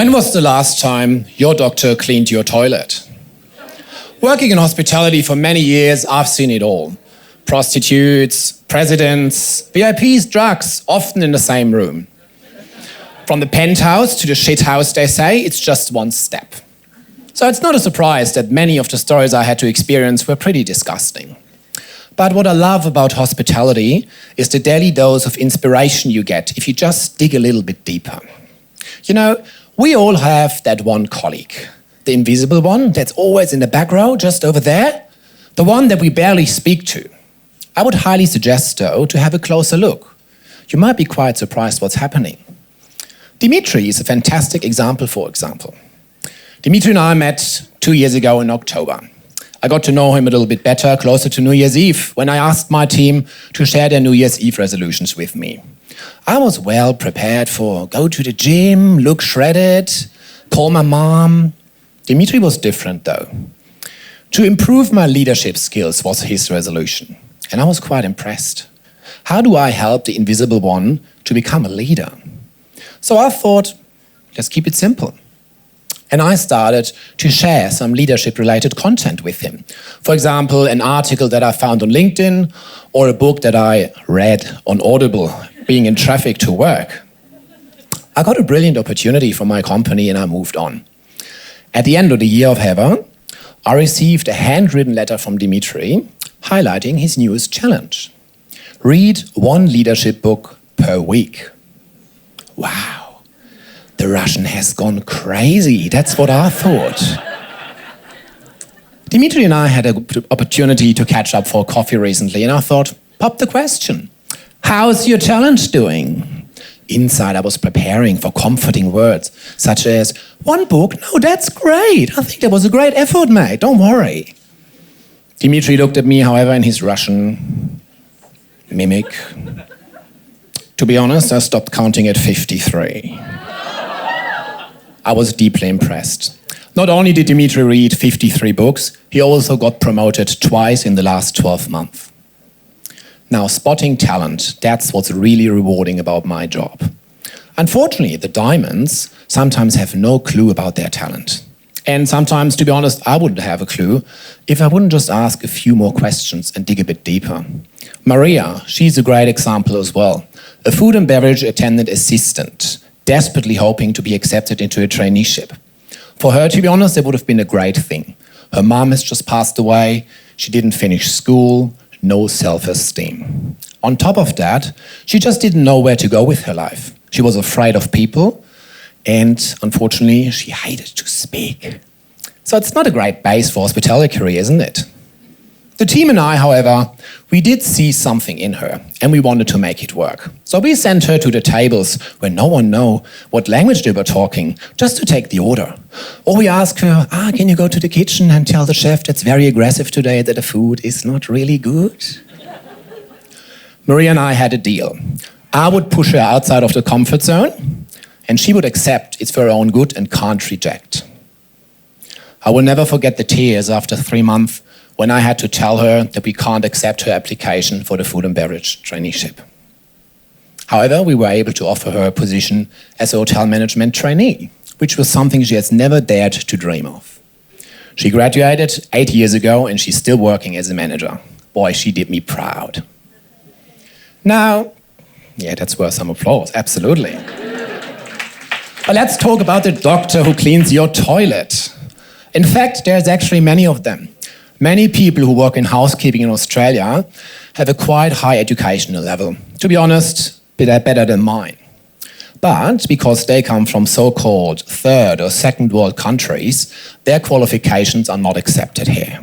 When was the last time your doctor cleaned your toilet? Working in hospitality for many years, I've seen it all. Prostitutes, presidents, VIPs, drugs, often in the same room. From the penthouse to the shithouse, they say, it's just one step. So it's not a surprise that many of the stories I had to experience were pretty disgusting. But what I love about hospitality is the daily dose of inspiration you get if you just dig a little bit deeper. You know, we all have that one colleague, the invisible one that's always in the back row, just over there, the one that we barely speak to. I would highly suggest, though, to have a closer look. You might be quite surprised what's happening. Dimitri is a fantastic example, for example. Dimitri and I met 2 years ago in October. I got to know him a little bit better closer to New Year's Eve when I asked my team to share their New Year's Eve resolutions with me. I was well prepared for go to the gym, look shredded, call my mom. Dimitri was different though. To improve my leadership skills was his resolution, and I was quite impressed. How do I help the invisible one to become a leader? So I thought, let's keep it simple. And I started to share some leadership-related content with him. For example, an article that I found on LinkedIn or a book that I read on Audible, being in traffic to work. I got a brilliant opportunity for my company and I moved on. At the end of the year, however, I received a handwritten letter from Dimitri highlighting his newest challenge. Read one leadership book per week. Wow. The Russian has gone crazy. That's what I thought. Dimitri and I had an opportunity to catch up for coffee recently, and I thought, pop the question. How's your challenge doing? Inside, I was preparing for comforting words, such as, one book? No, that's great. I think that was a great effort, mate. Don't worry. Dimitri looked at me, however, in his Russian mimic. To be honest, I stopped counting at 53. I was deeply impressed. Not only did Dimitri read 53 books, he also got promoted twice in the last 12 months. Now, spotting talent, that's what's really rewarding about my job. Unfortunately, the diamonds sometimes have no clue about their talent. And sometimes, to be honest, I wouldn't have a clue if I wouldn't just ask a few more questions and dig a bit deeper. Maria, she's a great example as well. A food and beverage attendant assistant, desperately hoping to be accepted into a traineeship. For her, to be honest, it would have been a great thing. Her mom has just passed away, she didn't finish school, no self-esteem. On top of that, she just didn't know where to go with her life. She was afraid of people, and unfortunately, she hated to speak. So it's not a great base for hospitality career, isn't it? The team and I, however, we did see something in her and we wanted to make it work. So we sent her to the tables where no one knew what language they were talking, just to take the order. Or we asked her, can you go to the kitchen and tell the chef that's very aggressive today that the food is not really good? Maria and I had a deal. I would push her outside of the comfort zone and she would accept it's for her own good and can't reject. I will never forget the tears after 3 months when I had to tell her that we can't accept her application for the food and beverage traineeship. However, we were able to offer her a position as a hotel management trainee, which was something she has never dared to dream of. She graduated 8 years ago and she's still working as a manager. Boy, she did me proud. Now, yeah, that's worth some applause, absolutely. But let's talk about the doctor who cleans your toilet. In fact, there's actually many of them. Many people who work in housekeeping in Australia have a quite high educational level. To be honest, better than mine. But because they come from so-called third or second world countries, their qualifications are not accepted here.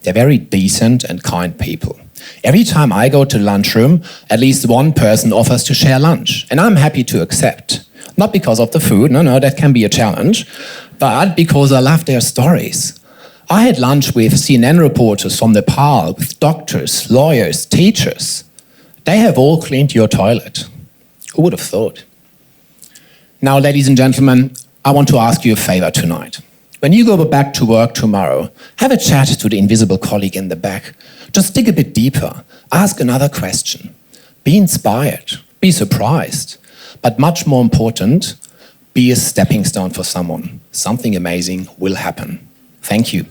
They're very decent and kind people. Every time I go to the lunchroom, at least one person offers to share lunch, and I'm happy to accept. Not because of the food, no, that can be a challenge, but because I love their stories. I had lunch with CNN reporters from Nepal, with doctors, lawyers, teachers. They have all cleaned your toilet. Who would have thought? Now, ladies and gentlemen, I want to ask you a favor tonight. When you go back to work tomorrow, have a chat to the invisible colleague in the back. Just dig a bit deeper. Ask another question. Be inspired. Be surprised. But much more important, be a stepping stone for someone. Something amazing will happen. Thank you.